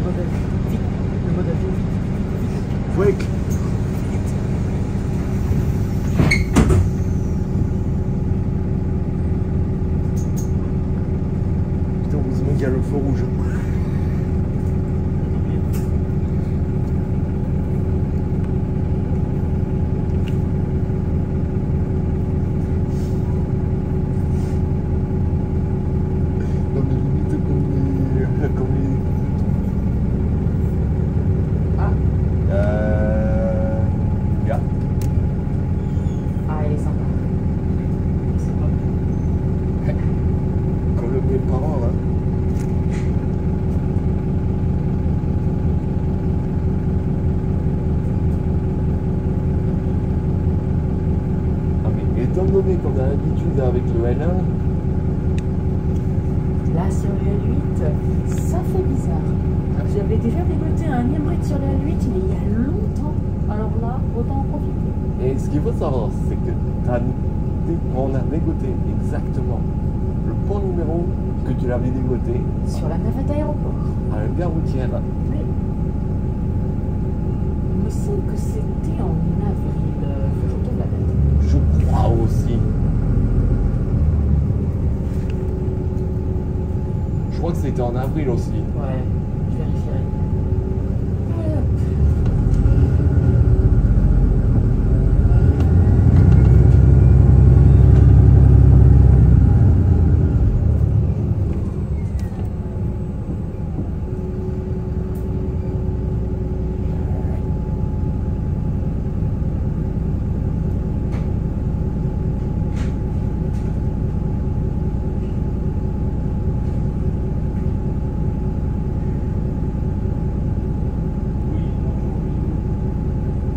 mode avion. Vite. Le mode avion. Quick. Putain, heureusement qu'il y a le feu rouge. Non mais limite comme les... Ah, Yeah. ah, elle est sympa. C'est pas Comme mes parents là. Ah mais étant donné qu'on a l'habitude avec le L1, Là, sur le L8, ça fait bizarre. J'avais déjà dégoté un hybride sur le L8, mais il y a longtemps. Alors là, autant en profiter. et ce qu'il faut savoir, c'est que on a dégoté exactement le point numéro que tu l'avais dégoté Sur la navette aéroport. à la gare routière. Oui. Il me semble que c'était en avril. Faut que je retrouve la date. Je crois aussi. Je crois que c'était en avril aussi. Ouais, je vérifierai.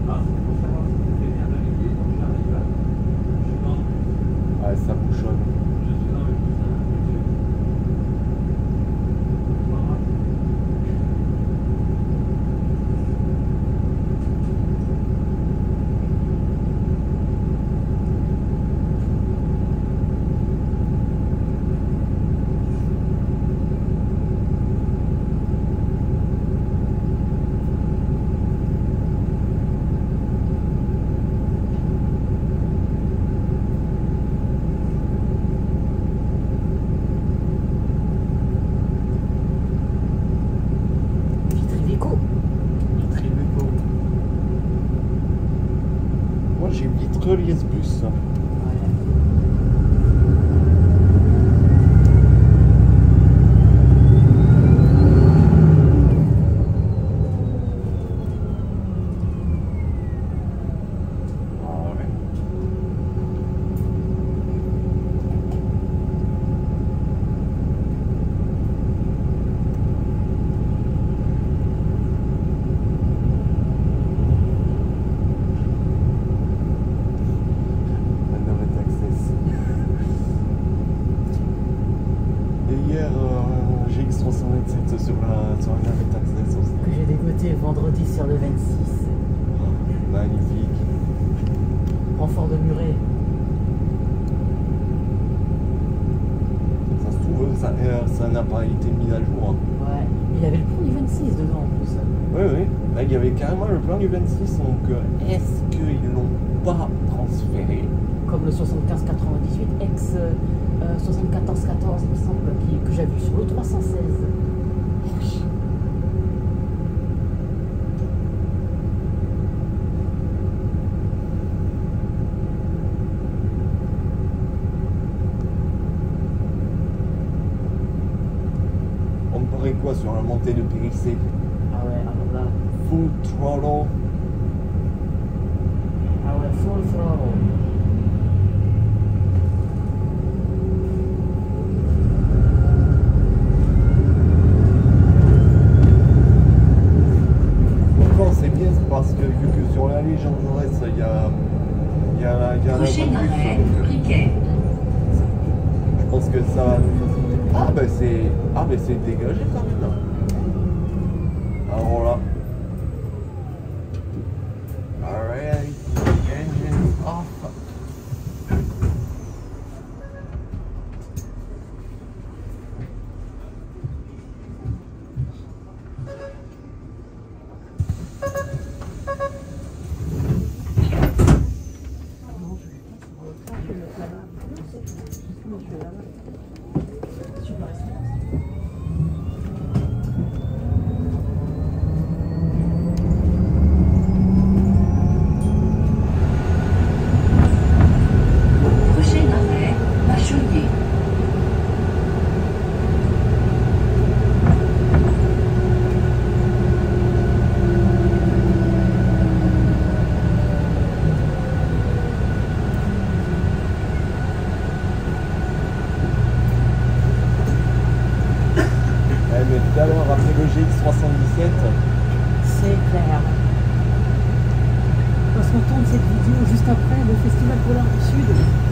Hop. Ouais, ça bouchonne. Vitrivico. Vitrivico. Moi j'ai Vitrelier Bus. Ouais. Ah ouais. La navette Access. Et hier, j'ai X327 sur la navette Access aussi. Que j'ai dégoté vendredi sur le 26. Magnifique. Renfort de Muret. Ça se trouve, ça n'a pas été mis à jour. Hein. Ouais. Il avait le pont du 26 dedans en plus. Oui, oui. Là, il y avait carrément le plan du 26. Donc, est-ce qu'ils l'ont pas transféré? Comme le 7598 ex 7414 il me semble, que j'ai vu sur le 316. Oui. On paraît quoi sur la montée de Périssé? Ah ouais, alors là. Full throttle. Ah ouais, full throttle. Encore c'est bien parce que vu que sur la Légion Jaurès il y a un Prochain autobus, arrêt, donc, Briquet. je pense que ça va nous faciliter. Ah ben c'est dégagé quand même là. Alors là. Alright, engine off. tout à l'heure après le GX77. C'est clair. Parce qu'on tourne cette vidéo juste après le Festival Polaire du Sud,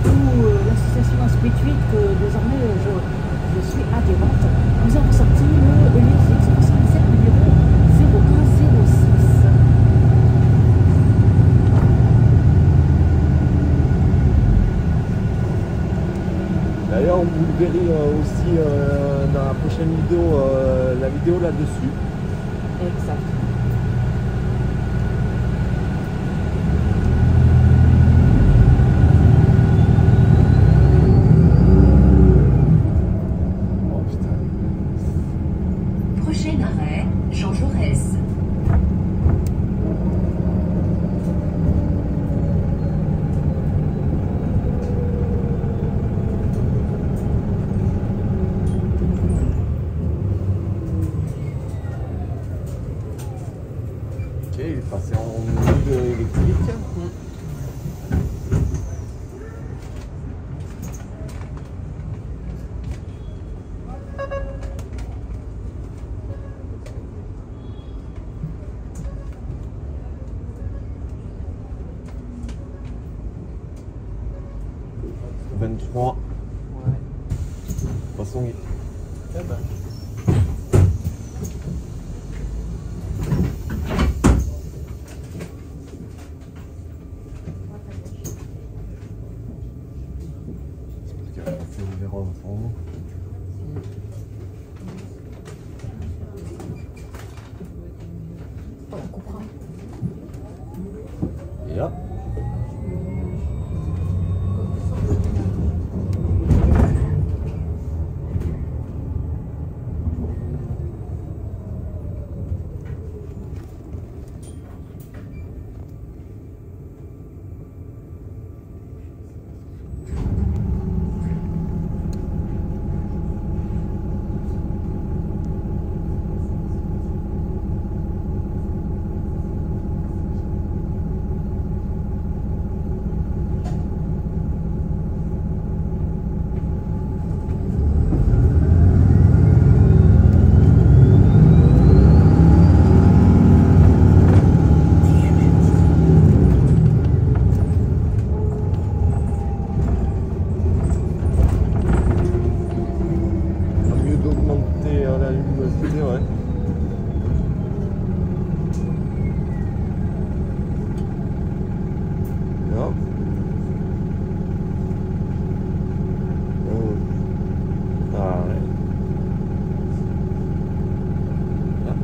où l'association Aspect 8, que désormais je suis adhérente, nous avons sorti le GX77 numéro 0106. D'ailleurs, vous le verrez aussi dans la prochaine vidéo, la vidéo là-dessus. Exact. Oh putain. Prochain arrêt, Jean Jaurès. Ok, il est passé en mode électrique. « 23. Ouais. De toute façon, Eh ben. j'espère qu'elle va passer le verre ensemble. On coupera. Et là. Mieux d'augmenter la luminosité, ouais. Et hop. Oh. Ah ouais. Là.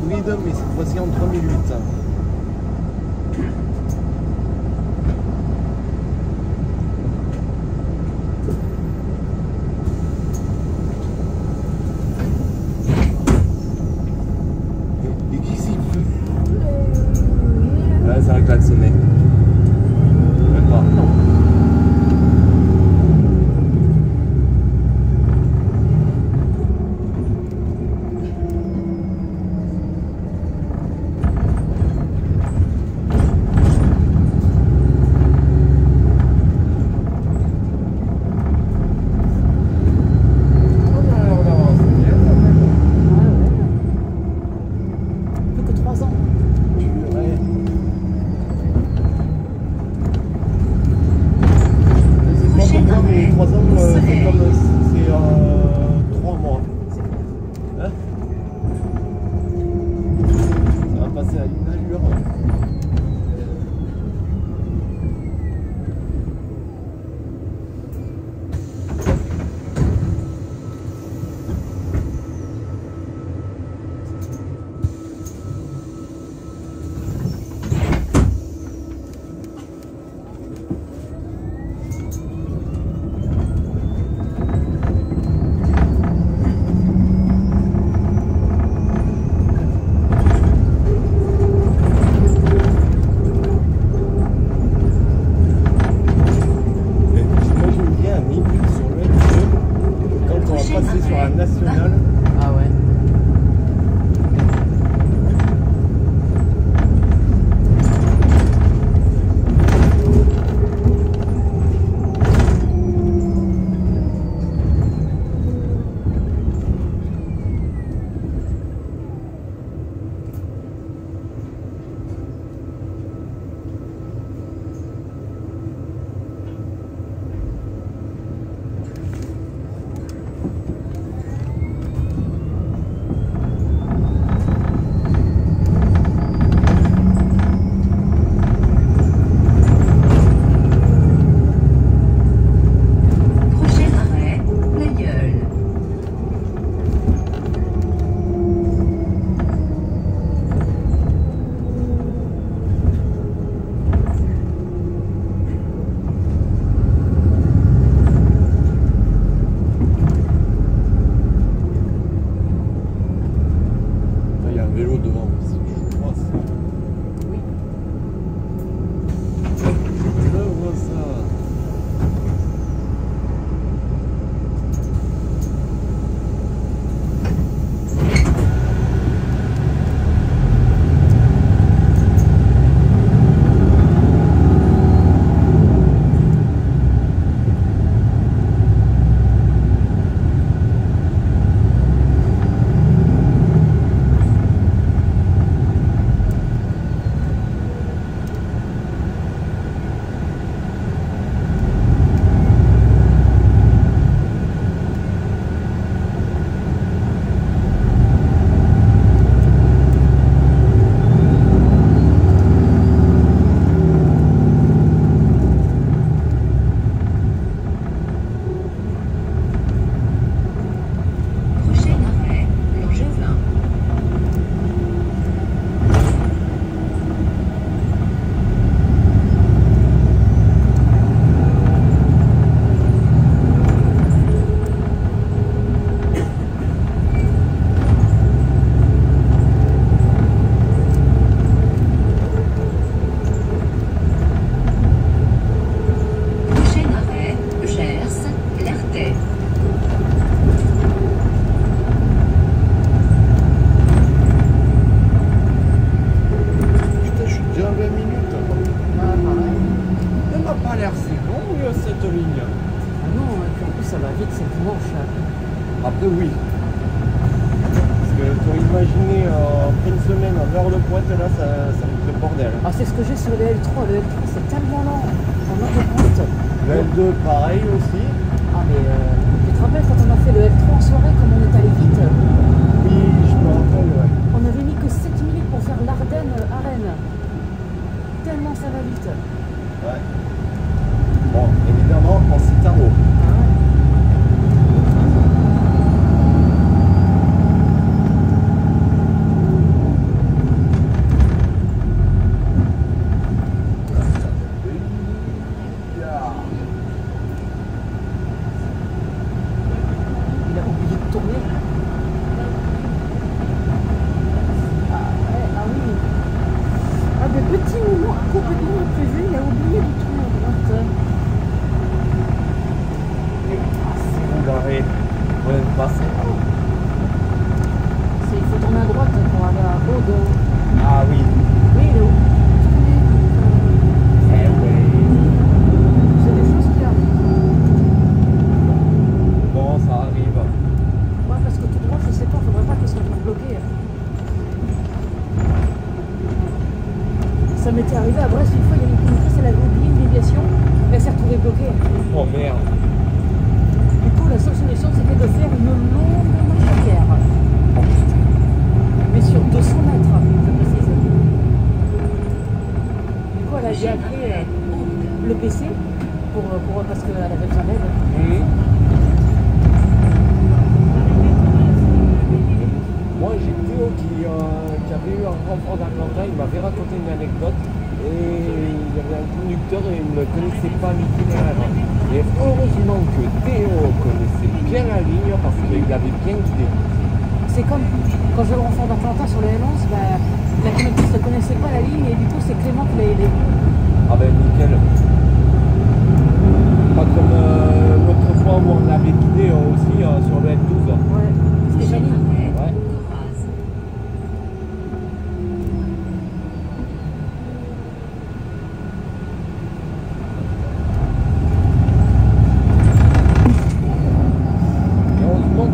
hybride, mais cette fois-ci en 3008. Et qui s'y fout? Ouais, ça va klaxonner. Même pas. Non. Après oui. Parce que pour imaginer après une semaine en heure de pointe, là, ça me fait le bordel. Ah, c'est ce que j'ai sur le L3. Le L3, c'est tellement lent en heure de pointe. Le L2, pareil aussi. Ah, mais tu te rappelles quand on a fait le L3 en soirée, comme on est allé vite? Oui, je me rappelle, ouais. On avait mis que 7 minutes pour faire l'Ardenne à Rennes. Tellement ça va vite. Ouais. Bon, évidemment, en Citaro. Ah ouais. Ça m'était arrivé à Brest une fois, il y a une conductrice, elle avait oublié une déviation, elle s'est retrouvée bloquée. Oh merde. Du coup, la seule solution, c'était de faire une longue marche arrière. Mais sur 200 mètres, je précise. Du coup, elle a dû appeler le PC parce qu'elle avait besoin d'aide. Moi, j'ai Théo qui avait eu un renfort d'Atlanta, il m'avait raconté une anecdote et il y avait un conducteur et il ne connaissait pas l'itinéraire. Et heureusement que Théo connaissait bien la ligne parce qu'il avait bien guidé. C'est comme quand j'ai le renfort d'Atlanta sur le L11, bah, la conductrice ne connaissait pas la ligne et du coup c'est Clément qui l'a aidé. Ah ben nickel. Pas comme l'autre fois où on l'avait guidé aussi sur le L12. Ouais, c'était Janine. Ouais. Et heureusement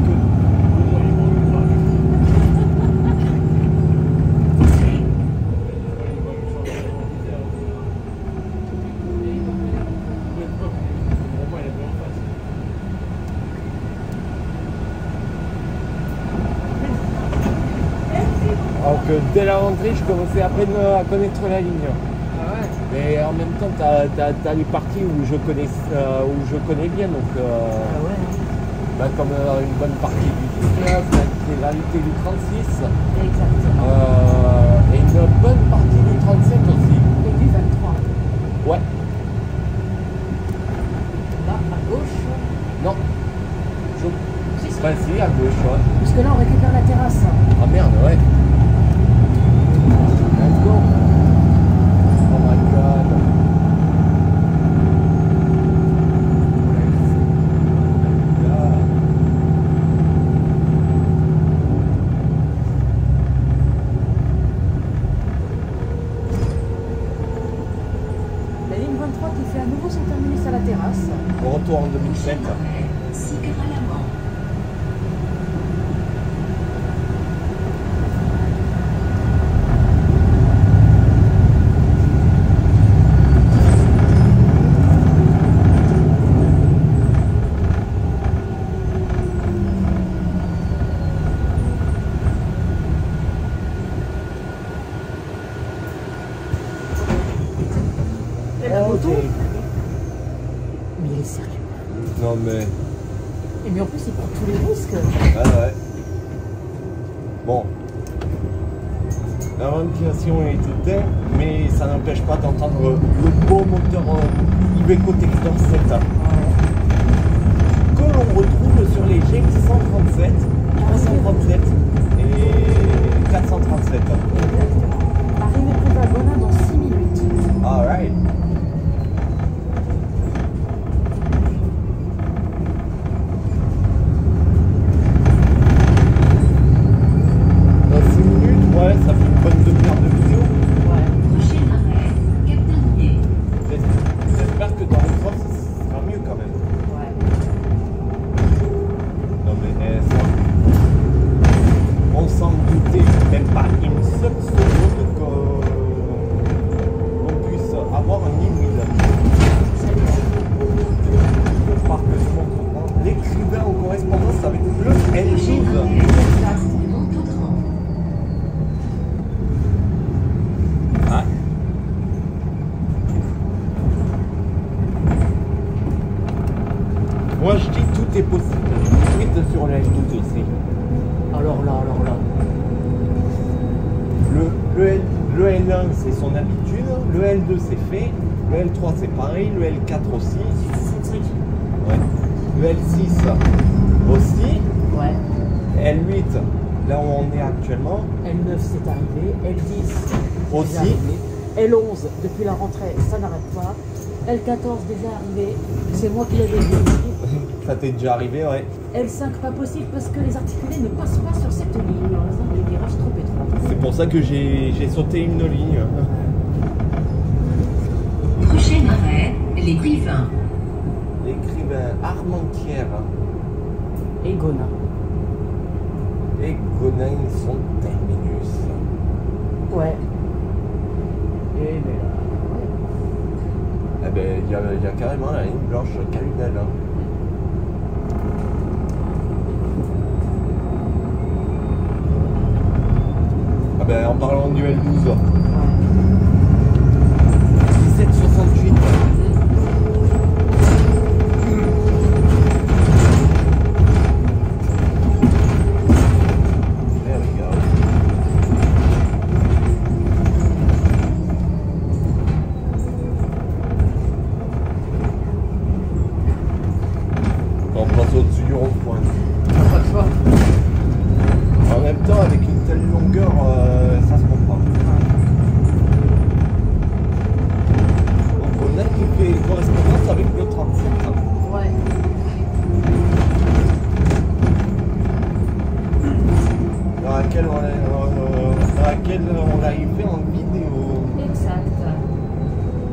que dès la rentrée, je commençais à peine à connaître la ligne. Ah ouais. Mais en même temps, tu as les parties où je connais bien. Donc, Ah ouais. bah, comme une bonne partie du 19, l'intégralité du 36. Exactement. Et une bonne partie du 37 aussi. Et du 23. Ouais. Là, à gauche. Non. Si, si. Bah si, à gauche, ouais. Parce que là, on récupère la terrasse. Ah merde, ouais. Let's go. Oh my god. La ligne 23 qui fait à nouveau son terminus à la terrasse. Retour en 2007. Et la moto. Ok. Mais il est sérieux. Non mais. Et mais en plus, il prend tous les risques. Ah ouais. Bon. La ventilation est éteinte, mais ça n'empêche pas d'entendre le beau moteur Iveco Textor 7 que l'on retrouve sur les GX137, 337 et 437. Arrivé près d'Agona dans 6 minutes. Alright. Dans 6 minutes, ouais, ça fait une bonne demi-heure de vidéo. Ouais. Prochain arrêt, Cap-Terminé. J'espère que dans le sens, ce sera mieux quand même. Ouais. Non mais ça, on s'en doutait même pas une seule seconde qu'on puisse avoir un hybride. Par que je m'en comprends. L'écrivain en correspondance avec le L12. Ah. Moi je dis tout est possible. Hybride sur le L12 aussi. Alors là. Le L1 c'est son habitude, le L2 c'est fait, le L3 c'est pareil, le L4 aussi, ouais. Le L6 aussi, Ouais. L8 là où on est actuellement L9 c'est arrivé, L10 aussi, déjà arrivé. L11 depuis la rentrée ça n'arrête pas, L14 déjà arrivé, c'est moi qui l'avais dit. ça t'est déjà arrivé, ouais. L5 pas possible parce que les articulés ne passent pas sur cette ligne en raison des virages trop étroits. C'est pour ça que j'ai sauté une ligne. Prochain arrêt, l'écrivain. L'écrivain Armentières Et Gona. et Gonin sont terminus. Ouais. Et Eh ben, il y a carrément la ligne blanche Calunel. Hein. Ah ben, en parlant du L12. 1768. On passe au-dessus du rond-point. Pas de choix. En même temps, avec une telle longueur, ça se comprend. Donc on a qui fait correspondance avec le 37. Ouais. Dans laquelle on l'a fait en vidéo. Exact.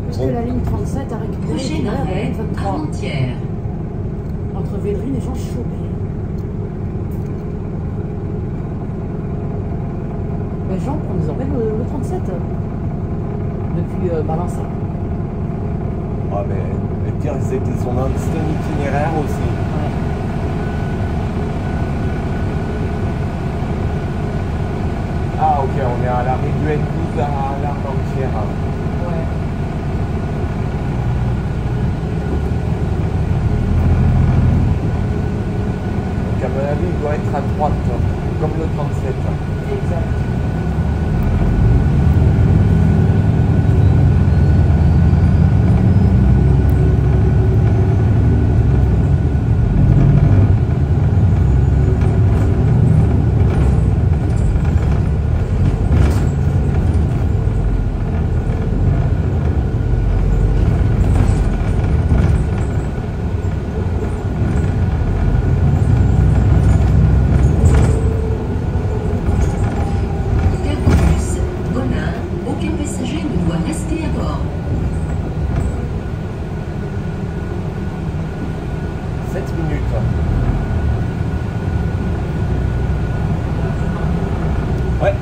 Parce que la ligne 37 a récupéré Prochain l'itinéraire de la arrêt, ligne 23 Armentières. entre Védrine et Jean Chaumet. Mais Jean prend désormais le 37 depuis Balança. Ah mais le pire, c'était son itinéraire aussi. Ouais. Ah ok, on est à l'arrêt du N12 à l'Armentière. Ouais. Donc à mon avis, il doit être à droite, comme le 37. Exact. Campus, Bonin, aucun passager ne doit rester à bord. 7 minutes. Ouais.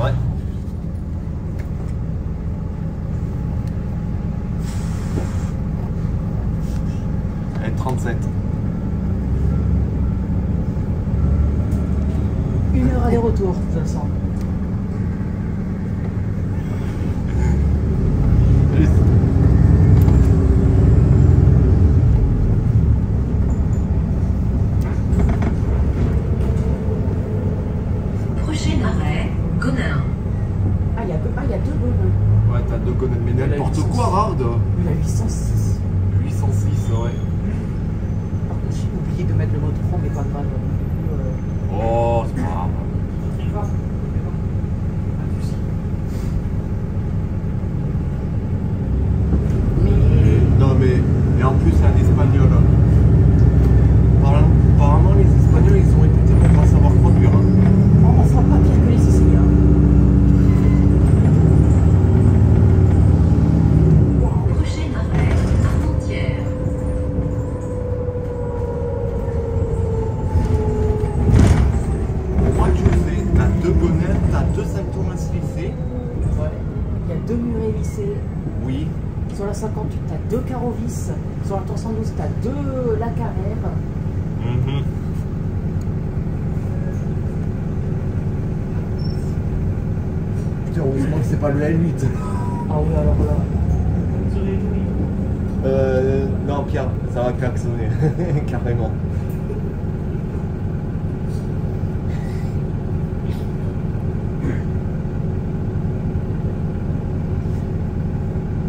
Ouais. Et 37. 1 heure aller-retour, de toute façon. Prochain arrêt, Gonin. Ah, il y a deux bonhommes. Ouais, t'as deux conneries. Mais La n'importe licence. quoi, Rard. La 806. 806, ouais. Par contre, j'ai oublié de mettre le mot front, mais pas grave. Oh, c'est pas grave. Non, mais. Et en plus, c'est un espagnol. Apparemment, les Espagnols, ils sont réputés pour pas savoir conduire. Hein. On sera pas pire que les Siciliens. Prochain arrêt, Armentières. Moi, tu le sais, t'as deux bonnets, t'as deux Saint-Thomas lissés. Ouais. Il y a deux murets lissés. Oui. Sur la 58, tu as deux carreaux vis. Sur la 312, tu as deux lacs arrière. Putain, heureusement que c'est pas le L8. Ah oui, alors là. Non, Pierre, ça va klaxonner, carrément.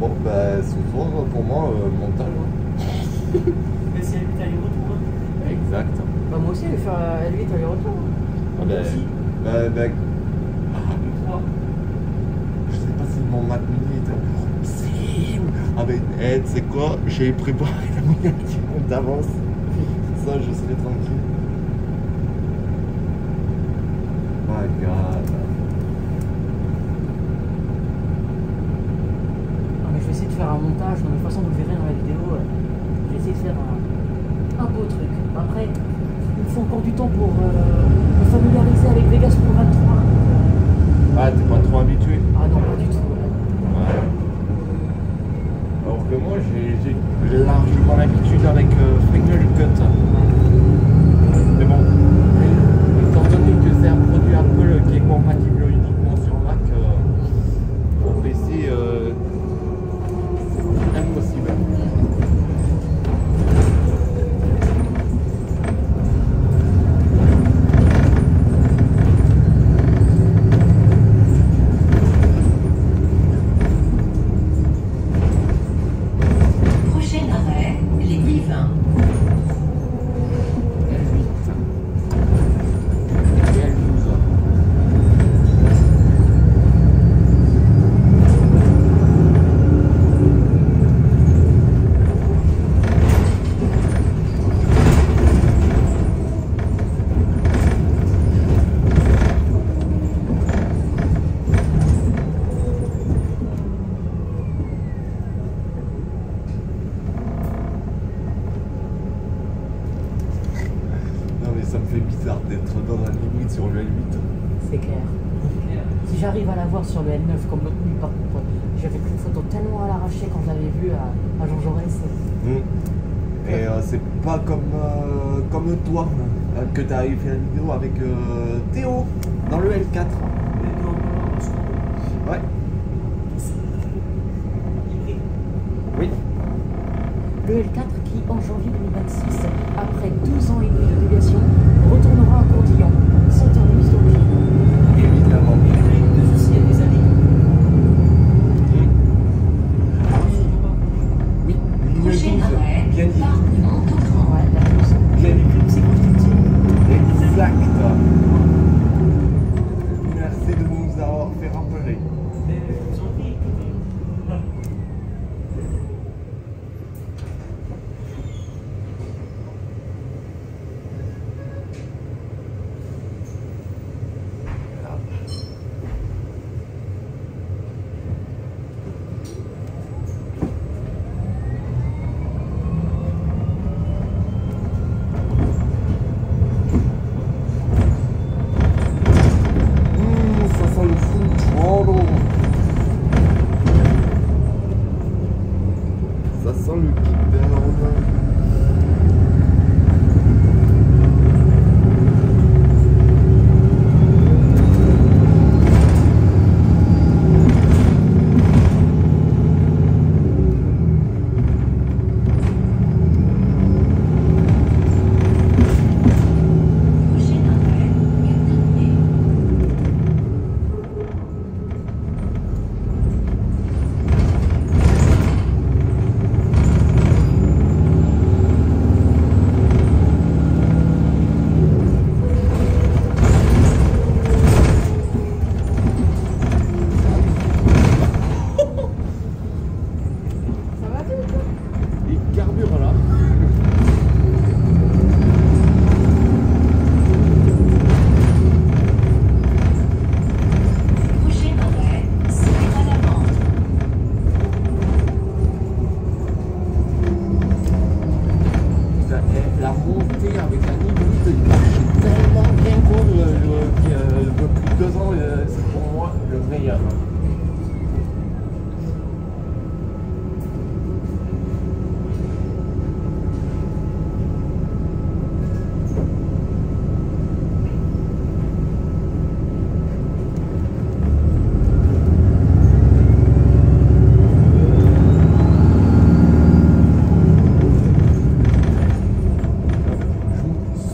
Bon, bah, souvent, pour moi, montage. Hein. Mais c'est L8 aller-retour. Exact. Bah, moi aussi, je vais faire L8 aller-retour. Ah, bah, je sais pas si mon Mac Mini est encore possible. Ah, mais, tu sais quoi, j'ai préparé la miniature d'avance. Ça, je serai tranquille. My God. Non, mais je vais essayer de faire un montage, de toute façon vous le verrez dans la vidéo, j'ai essayé de faire un beau truc. Après, il me faut encore du temps pour me familiariser avec Vegas Pro 23. Ah, t'es pas trop habitué? Ah non, pas du tout. Ouais. Alors que moi, j'ai largement l'habitude avec Final Cut. Mais bon, étant donné que c'est un produit Apple qui est compatible uniquement sur Mac, pour PC, c'est impossible. Prochain arrêt, les Livins. Ça me fait bizarre d'être dans la limite sur le L8. C'est clair. Si j'arrive à l'avoir sur le L9 comme l'autre nuit, par contre, j'avais pris une photo tellement à l'arraché quand je l'avais vu à Jean Jaurès. Et c'est pas comme toi que tu avais fait la vidéo avec Théo dans le L4. Ouais. Oui. Le L4 qui, en janvier 2026, après 12 ans et demi de déviation, retournera à Courdillon, sans terminus d'origine. Évidemment. Deux soucis à des années. Oui. Prochain arrêt, Bien dit. Parc Montauban. Ouais, la plus. Bien dit. C'est constructif. Exact. Merci de nous avoir fait rappeler. Ça sent le full throttle. Ça sent le kickdown. Prochain arrêt, Murnier. Ça va tout quoi? Il carbure là. Prochain arrêt, Saint-Alamande. La montée avec la limite, il marche tellement bien cool depuis 2 ans, c'est pour moi le meilleur.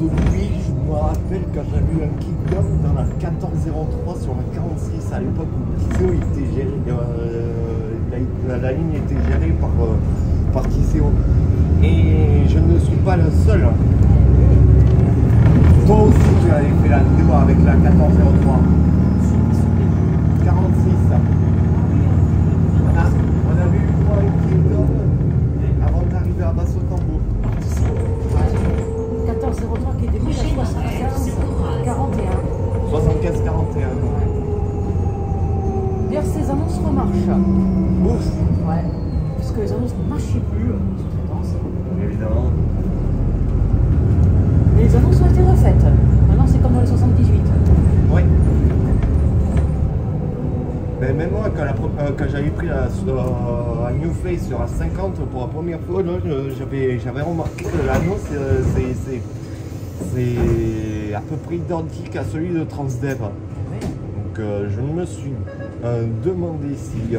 Celui, je me rappelle quand j'avais eu un kickdown dans la 1403 sur la 46 à l'époque où Tisséo était géré, la ligne était gérée par Tisséo. Et je ne suis pas le seul. Toi aussi tu avais fait la vidéo avec la 1403. 46. On avait eu quoi un kickdown avant d'arriver à Basse-au-Tambour. 1403 qui est début à 75 41. 75-41. D'ailleurs, ces annonces remarchent. Ouf. Ouais. parce que les annonces ne marchaient plus sous-traitance. Évidemment. Mais les annonces ont été refaites. Maintenant, c'est comme dans les 78. Oui. Mais même moi, quand j'avais pris la New Face sur A50 pour la première fois, j'avais remarqué que l'annonce c'est à peu près identique à celui de Transdev. Oui. Donc je me suis demandé s'ils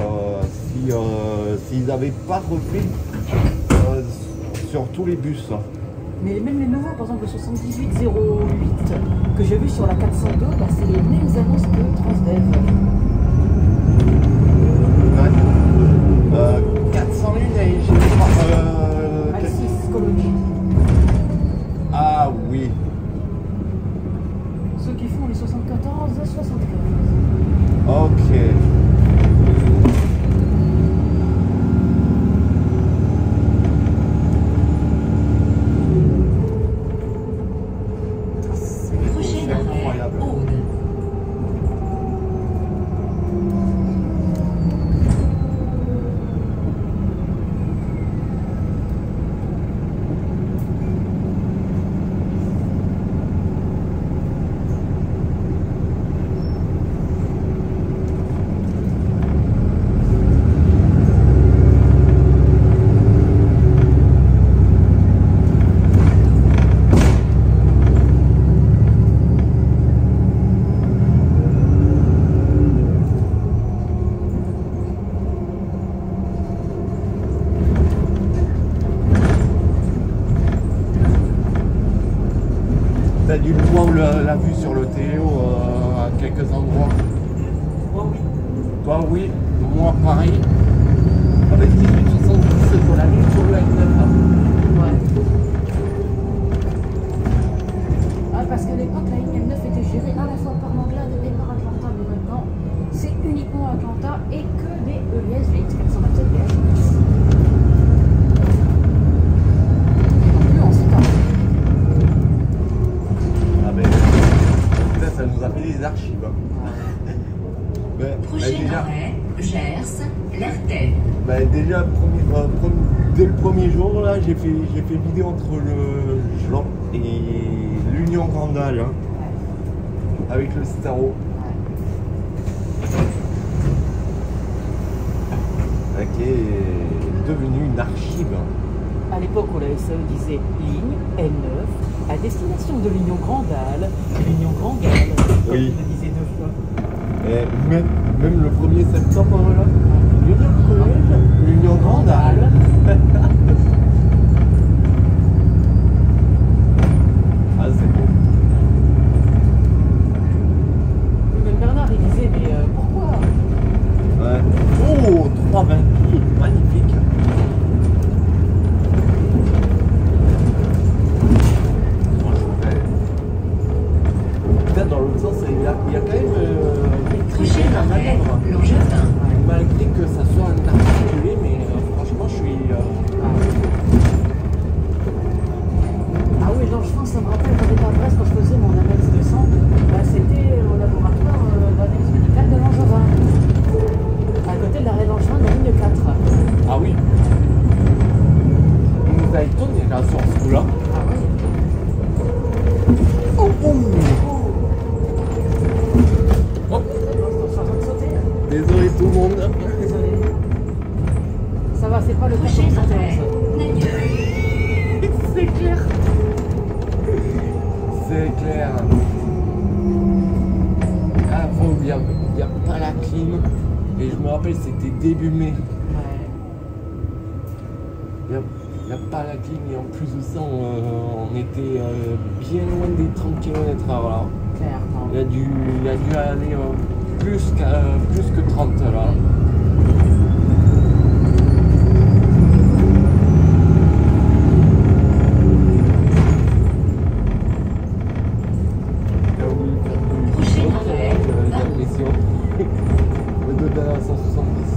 n'avaient pas refait sur tous les bus. Mais même les nouveaux, par exemple le 7808 que j'ai vu sur la 402, bah, c'est les mêmes annonces que Transdev. 401 et j'ai Alcis Colonie. Ah oui. Ceux qui font les 74 à 75. Ok. Prochain arrêt, Aude. T'as dû le voir la vue sur le Théo à quelques endroits. Moi oui. Toi oui, moi pareil. Avec 1870 pour la ligne sur le N9. Ouais. Ah, parce qu'à l'époque, la ligne M9 était gérée à la fois par Langlade et par Atlanta, mais maintenant, c'est uniquement Atlanta et que des EVS VX427 VH10. Et non plus en CK. Ah ben, putain, ça nous a fait des archives. Prochain arrêt, Gers, Lertais. Déjà, dès le premier jour, là, j'ai fait vidéo entre le Jlan et l'Union Grandal, hein, avec le Staro. Qui est devenu une archive. À l'époque où la SAE disait ligne N9 à destination de l'Union Grandal, comme Oui. il le disait 2 fois. Et même le 1er septembre, là, l'Union Grandal. Ah, c'est beau. Même Bernard il disait mais pourquoi? Ouais. Oh, 320, magnifique. Peut-être dans l'autre sens, il y a quand même maîtrisé Prochain la arrêt, manœuvre. Langevin. Malgré que ça soit un articulé, mais franchement, je suis. Ah oui, Langevin, ça me rappelle quand j'étais à Brest, quand je faisais mon analyse de sang, bah, c'était au laboratoire d'analyse médicale de Langevin, à côté de l'arrêt Langevin de la ligne 4. Ah oui. On nous a étonné là sur ce coup-là. Ah oui. Oh, oh. Oh. Je suis en train de sauter. Désolé tout le monde. Désolé. Ça va, c'est pas le Prochain prochain arrêt, Nagnols. C'est clair. C'est clair. Ah, il n'y a pas la clim. Et je me rappelle, c'était début mai. Ouais. Il n'y a pas la clim. Et en plus de ça, on était bien loin des 30 km/h là. Clairement. Il a dû aller plus que 30 là. Prochain arrêt, L'impression. Le dos à 170.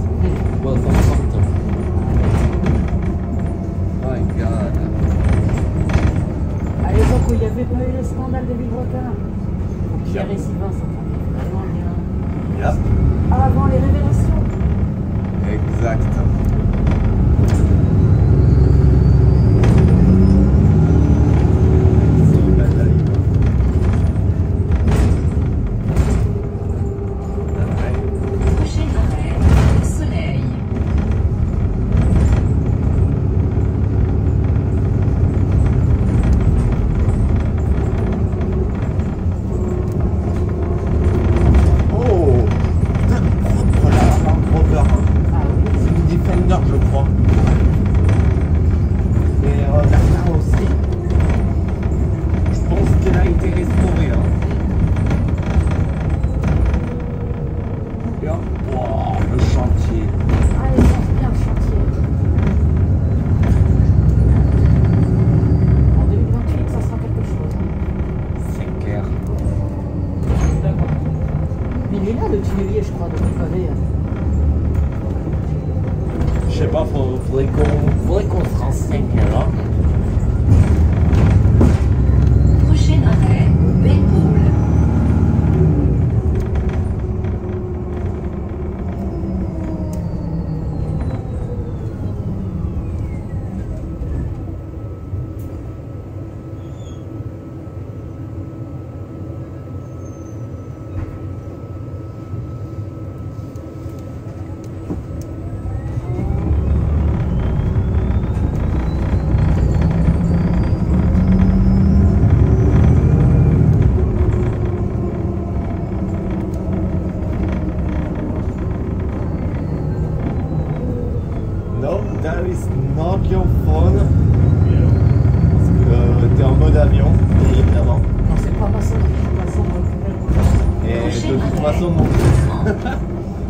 Ou à 130. My god. À l'époque où il n'y avait pas eu le scandale de Villebrequin, Pierre et Sylvain s'entendaient vraiment bien. Yep. Avant les révélations. Exact. Oh, le chantier. Ah, il sent bien le chantier. En 2028, ça sera quelque chose. C'est clair. Mais il est là, le tunnelier, je crois, de le pavé. Je sais pas, faudrait qu'on se renseigne là. Prochain arrêt, Belpôle. No, that is not your phone. Parce que t'es en mode avion, évidemment. Non, c'est pas ma sonne, Et de toute façon, non.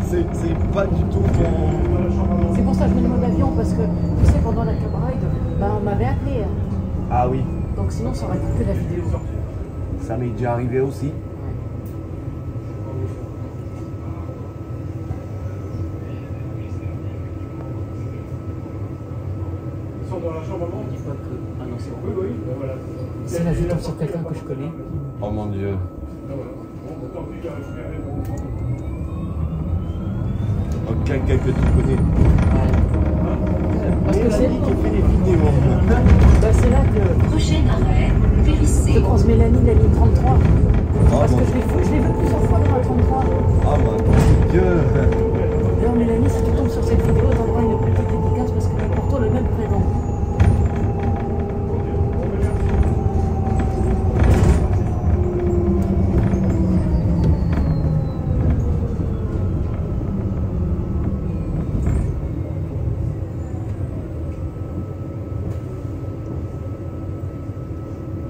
C'est pas du tout ton. C'est pour ça que je mets le mode avion, parce que, tu sais, pendant la cab ride, bah, on m'avait appelé. Ah oui, Donc sinon, ça aurait été que la vidéo. ça m'est déjà arrivé aussi. Ah non, c'est bon. C'est la vie sur quelqu'un que je connais. Oh mon dieu. Oh, quelqu'un que tu connais. Parce que c'est qui fait les vidéos. bah, c'est là que Prochain arrêt, je Périssé. croise Mélanie, la ligne 33. Parce mon que je l'ai vu plusieurs fois dans la 33. Oh mon dieu. Alors Mélanie, si tu tombes sur cette vidéo, t'envoies une petite dédicace parce que pour toi le même prénom.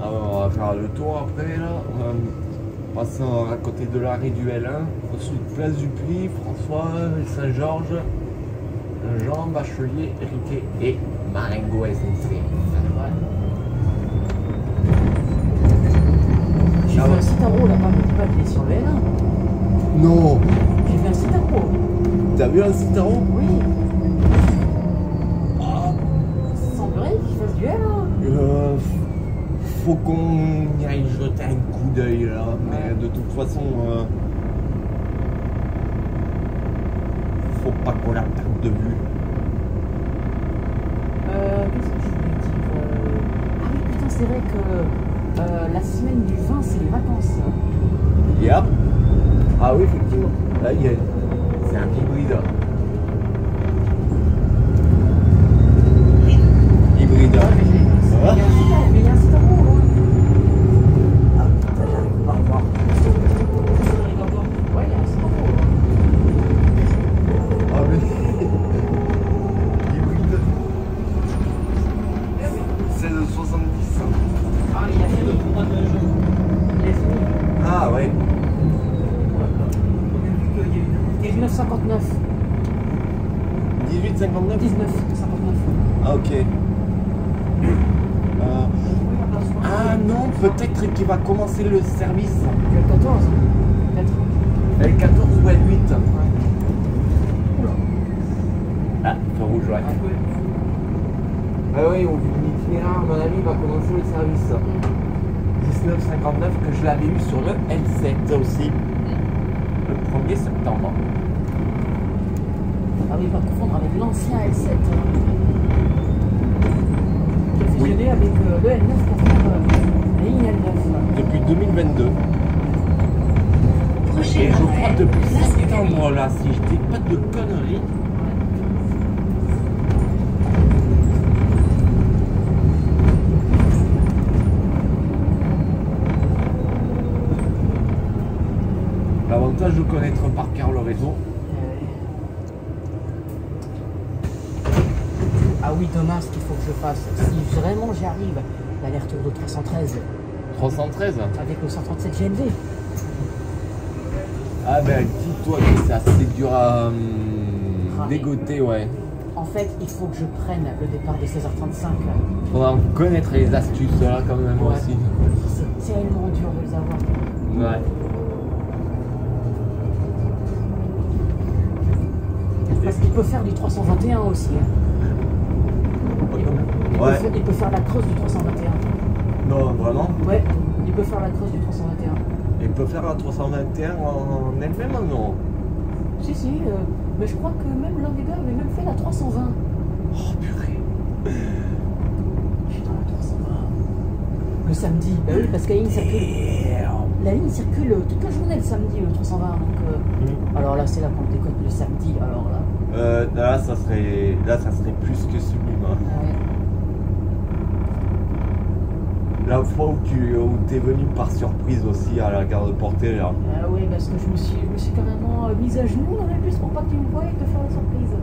Alors, on va faire le tour après là. On passe à côté de l'arrêt du L1. Ensuite, place du Puy, François, Saint-Georges, Jean, Bachelier, Riquet et Marengo SNC. J'ai vu un Citaro là-bas, mais dis pas qu'il est sur le L1. Non. J'ai vu un Citaro. T'as vu un Citaro? Oui. Ah. Ça semblerait qu'il fasse du L1. Faut qu'on y aille jeter un coup d'œil là, mais de toute façon, faut pas qu'on la perde de vue. Qu'est-ce que je voulais dire Ah oui, putain, c'est vrai que la semaine du 20, c'est les vacances. Yep. Ah oui, effectivement. Là, c'est un hybride. Hybride. Mais il y a un Citaro, hein. Ah putain, j'arrive pas à voir. Ouais, il y a un Citaro. Ah oui. Hybride. C'est le 70. Ah, il a fait le combat de jeu. Il est fini. Ah ouais. 1959. 1859. 1959. Ah ok. Ah non, peut-être qu'il va commencer le service. Le 14, peut-être. L14 ou L8. Oula. Ah, feu rouge, ouais. Ah oui, au vu de l'itinéraire, à mon avis, il va commencer le service. 1959 que je l'avais eu sur le L7 aussi. Le 1er septembre. Ah oui, pas confondre avec l'ancien L7. Qui a fusionné avec le L9 pour faire la ligne L9. Depuis 2022. Prochain Et je crois arrêt, depuis Place septembre là, si je dis pas de conneries. L'avantage de connaître par cœur le réseau. Ah oui, demain, ce qu'il faut que je fasse, si vraiment j'y arrive, l'aller-retour de 313 313. avec le 137 GNV. Ah ben, quitte toi que c'est assez dur à dégoter, ouais. En fait, il faut que je prenne le départ de 16h35. Faudra en connaître les astuces là quand même Ouais. aussi. C'est tellement dur de les avoir. Ouais. Parce qu'il peut faire du 321 aussi. Hein. Ouais. Il peut faire la creuse du 321. Non, vraiment. Ouais, il peut faire la creuse du 321. Il peut faire la 321 en elle-même, non? Si, mais je crois que même l'un des gars avait même fait la 320. Oh purée. Putain, la 320. Le samedi, bah oui, parce que la ligne circule. La ligne circule toute la journée le samedi, le 320. Donc, alors là, c'est la Pentecôte le samedi, alors là. Là, ça serait plus que sublime. Hein. Ouais. La fois où t'es venu par surprise aussi à la gare de Portée là. Ah oui, parce que je me suis carrément mise à genoux dans le bus pour pas que tu me voies et te faire la surprise.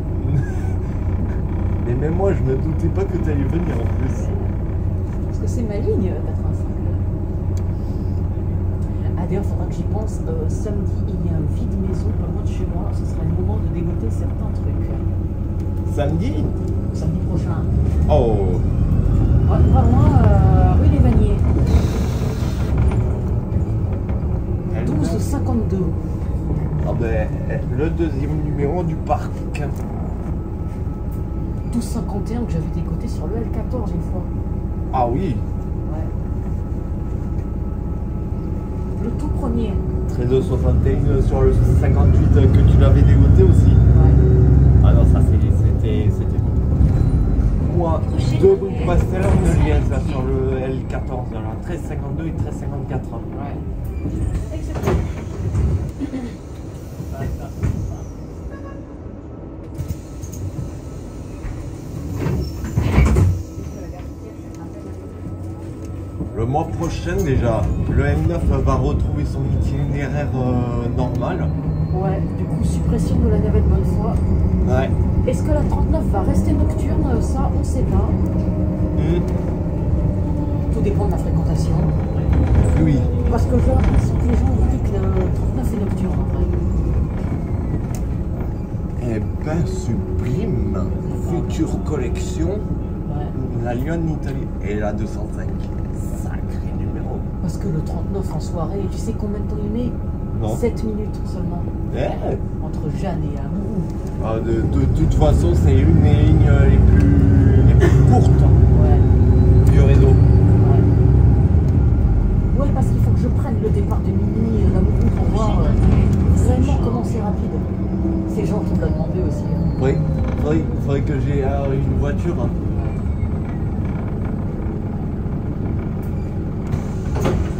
Mais même moi, je me doutais pas que t'allais venir en plus. Parce que c'est ma ligne 85. Ah d'ailleurs, faudra que j'y pense. Samedi, il y a un vide maison pas loin de chez moi. Ce sera le moment de dégoter certains trucs. Samedi? Samedi prochain. Oh. Pas loin, rue des Vaniers. 12,52. Ah ben, le deuxième numéro du parc. 12,51 que j'avais décoté sur le L14 une fois. Ah oui. Ouais. Le tout premier. 13,61 sur le 58 que tu l'avais dégoté aussi. Ouais. Ah non, ça c'était bon. Moi, deux bouts de pastel, on le lien ça sur le L14, là, 13,52 et 13,54. Ouais. Exactement. Le mois prochain déjà, le M9 va retrouver son itinéraire normal. Ouais, du coup, suppression de la navette Bonnefoy. Ouais. Est-ce que la 39 va rester nocturne? Ça, on sait pas. Tout dépend de la fréquentation. Oui. Parce que j'ai l'impression que les gens ont dit que le 39 est nocturne en vrai. Eh ben, sublime. Future collection, Ouais. la Lyon Italie. Et la 205. Sacré numéro. Parce que le 39 en soirée, tu sais combien de temps il met? Non. 7 minutes seulement. Eh. Entre Jeanne et Amourou. Ah, de toute façon, c'est une des lignes les plus courtes Ouais. du réseau. Ouais. Ouais, parce qu'il faut que je prenne le départ de Mini et d'Amourou pour voir vraiment comment c'est rapide. Ces gens qui me l'ont demandé aussi. Hein. Oui, faudrait que j'ai une voiture. Hein.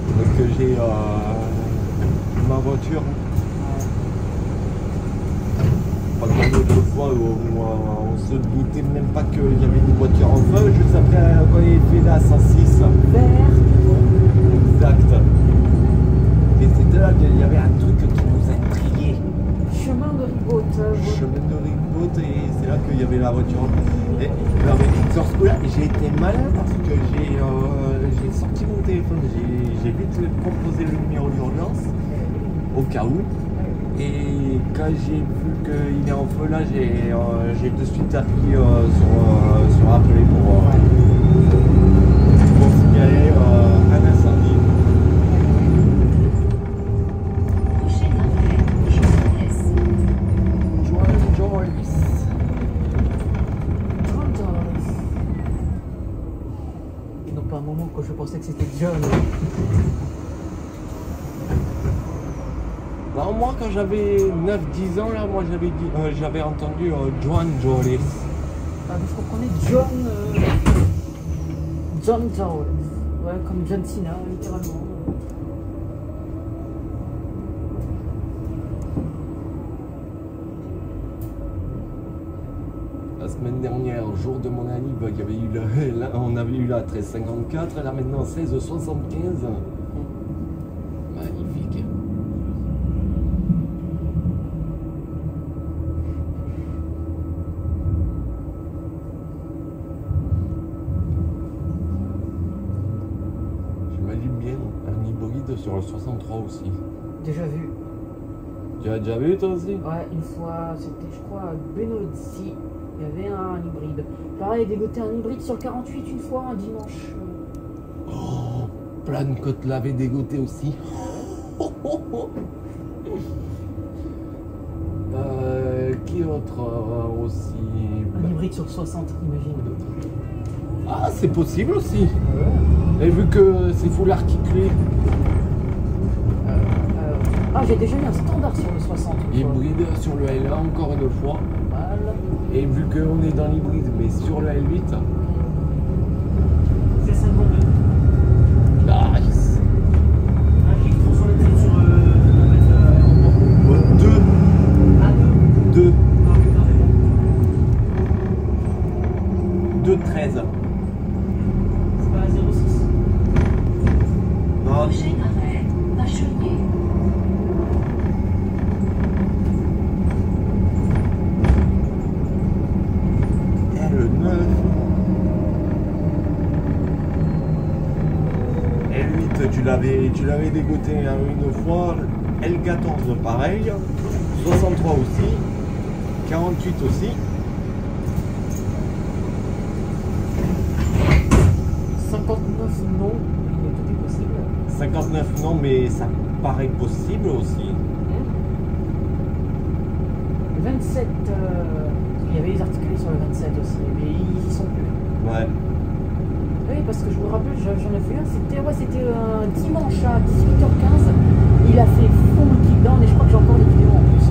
Faudrait que j'ai ma voiture. Pas comme l'autre fois où on se doutait même pas qu'il y avait une voiture en feu, juste après quand il fait la 106. Vert. Exact. Et c'était là qu'il y avait un truc qui nous intriguait. Chemin de Ribote. Chemin de Ribote, et c'est là qu'il y avait la voiture. Et sur ce coup-là, j'ai été malin parce que j'ai sorti mon téléphone, j'ai vite composé le numéro d'urgence au cas où. Et quand j'ai vu qu'il est en feu là, j'ai de suite appuyé sur appeler pour signaler un incendie. Prochaine arrêt, Jean-Thérèse. Joyce. Non, pas un moment que je pensais que c'était John. Non, moi quand j'avais 9-10 ans là, moi j'avais entendu Joan Jolis. Ah, vous comprenez John Jones. Ouais, comme John Cena, littéralement. La semaine dernière, jour de mon anniv, il y avait eu on avait eu la 1354, là maintenant 1675. Magnifique. J'imagine bien un hybride sur le 63 aussi. Déjà vu. Tu as déjà vu toi aussi? Ouais, une fois, c'était je crois à Benozzi, il y avait un hybride. Pareil, dégoté un hybride sur le 48 une fois, un dimanche. Oh, Plan Côte l'avait dégoté aussi. Qui autre aussi? Un hybride sur 60, imagine. Ah, c'est possible aussi. Et vu que c'est full articulé. Ah, j'ai déjà eu un standard sur le 60. une fois. Hybride sur le L1 encore une fois. Voilà. Et vu qu'on est dans l'hybride mais sur le L8. C'est 52. Nice. Un qui trouve sur le tête sur le mètre aéroport. 2. Ah, 2. 2. Ah oui, parfait. 2,13. C'est pas 06. Non, Prochain arrêt, Bachelier. L9. L8, tu l'avais dégoté une fois. L14 pareil. 63 aussi. 48 aussi. 59 non, mais tout est possible. 59 non, mais ça paraît possible aussi. Le 27, il y avait les articulés sur le 27 aussi, mais ils y sont plus. Ouais. Oui, parce que je me rappelle, j'en ai fait un, c'était un dimanche à 18h15. Il a fait full kickdown et je crois que j'ai encore des vidéos en plus.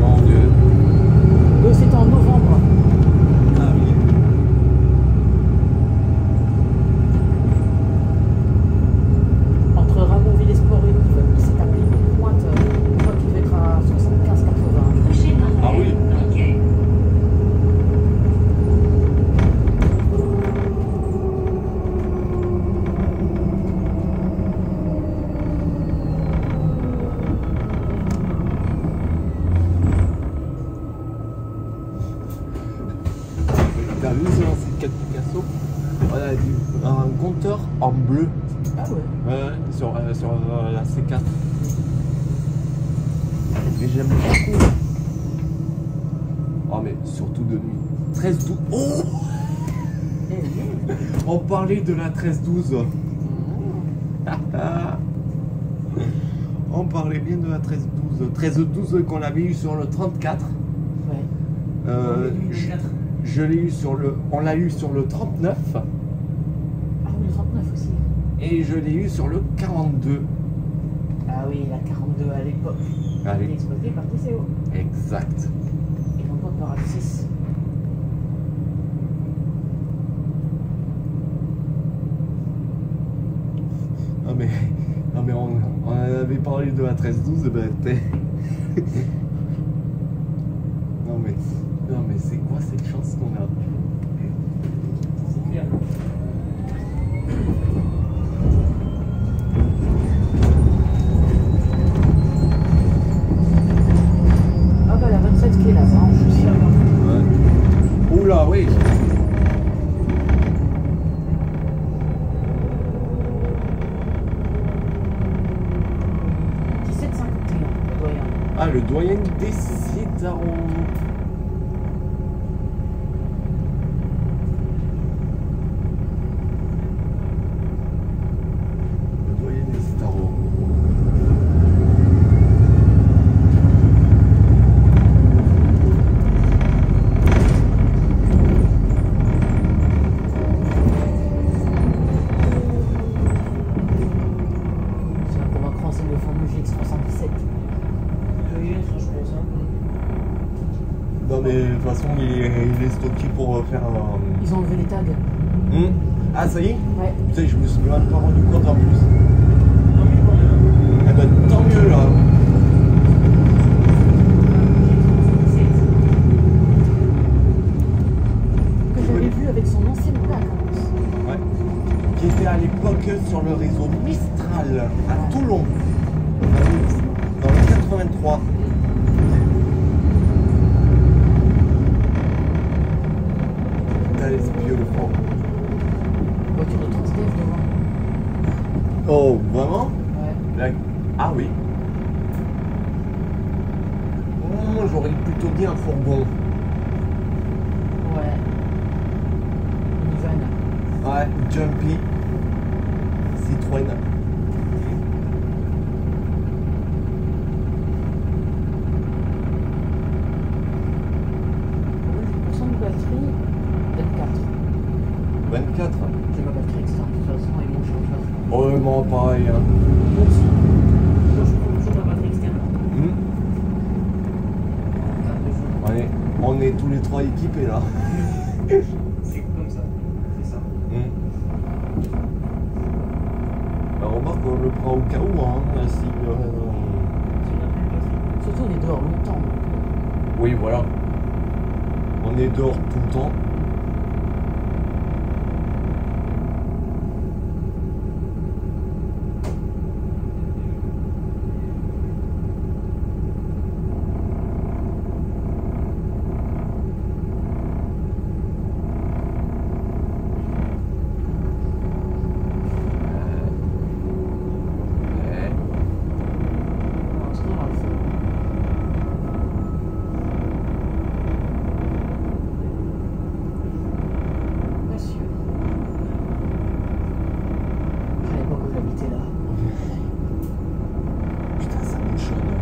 Mon Dieu. C'était en novembre. Ah oui. Entre Ramonville Esport et Nive, il s'est tapé une pointe, je crois qu'il devait être à 75-80. Prochain Ah arrêt, oui. Blanquet. T'as vu sur l'ancien 4 Picasso? On a un compteur en bleu. Ah ouais. Ouais, sur la C4. Mais j'aime beaucoup. Oh mais surtout de nuit. 13-12. Oh, Eh oui. on parlait de la 13-12. On parlait bien de la 13-12. 13-12 qu'on avait eu sur le 34. Ouais. Je l'ai eu sur le. On l'a eu sur le 39. Ah oui, le 39 aussi. Et je l'ai eu sur le 42. Ah oui, la 42 à l'époque. Il est Allez. exploité par TCO. Exact. Et non pas par Axis. Non mais on avait parlé de la 13-12, ben t'es. Non mais c'est quoi cette chance qu'on a? C'est clair. Ah bah la 27 qui est là-bas en plus. Ouais. Oula oui. Ah, le doyen des Citaron. Le doyen des Citaron. C'est là qu'on va croiser le fameux GX77. Non mais de toute façon il est stocké pour faire un... Ils ont enlevé les tags. Ah ça y est? Ouais. Putain je me suis même pas rendu compte en plus. Eh ben tant mieux là. Que j'avais vu avec son ancienne plaque en plus. Ouais. Qui était à l'époque sur le réseau Mistral à Toulon. Dans le 83. T'as les espions le fond. Voiture de Transdev devant. Oh, vraiment? Ouais. Ah oui. Ouais, Jumpy. Citroën. Pour de batterie, 24. 24. C'est ma batterie extra, de toute façon, et mon chargeur. Oh, moi pareil. Hein. Moi aussi. Moi, je prends toujours la batterie externe. On est tous les trois équipés là. C'est comme ça. C'est ça. La remarque, on le prend au cas où. Hein, si, C'est une appel batterie. Surtout, on est dehors longtemps. Oui, voilà. On est dehors tout le temps.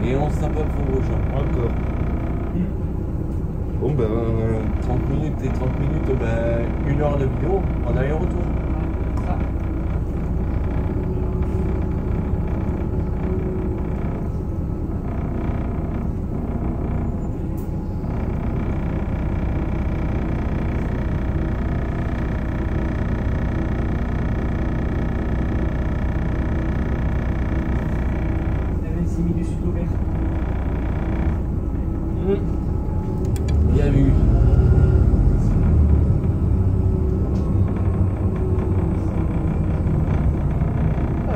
Et on s'appelle Fort-Vosges. Encore. Bon ben 30 minutes et 30 minutes, ben 1 heure de vidéo en aller-retour. Ça. Du sud au vert. Bien vu.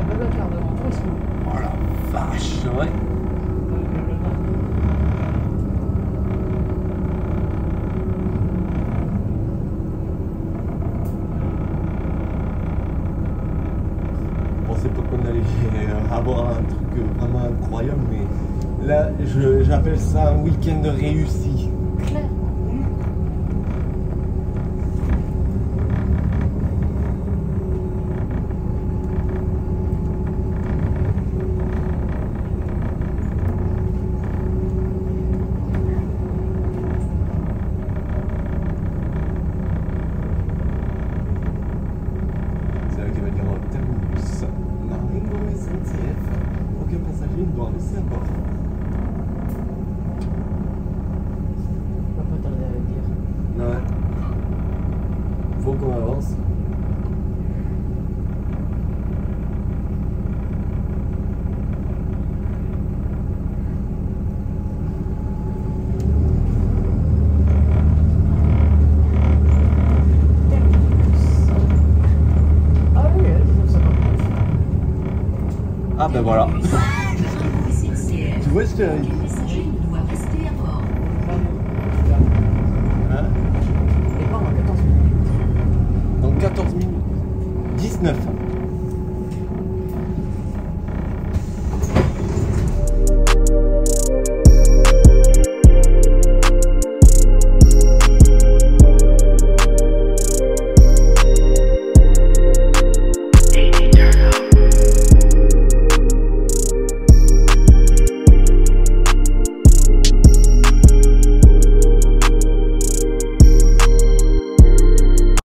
Le quart devant toi, ils sont. Oh la vache, ouais. Je pensais pas qu'on allait avoir un truc vraiment incroyable, mais là, j'appelle ça un week-end réussi. Claire. C'est là qu'il va dire terminus. Maringo SNCF. Aucun passager ne doit rester à bord. On va pas tarder à le dire. Ouais. Faut qu'on avance. Ah oui, ça va. Ah ben voilà. SNCF. Tu vois, je te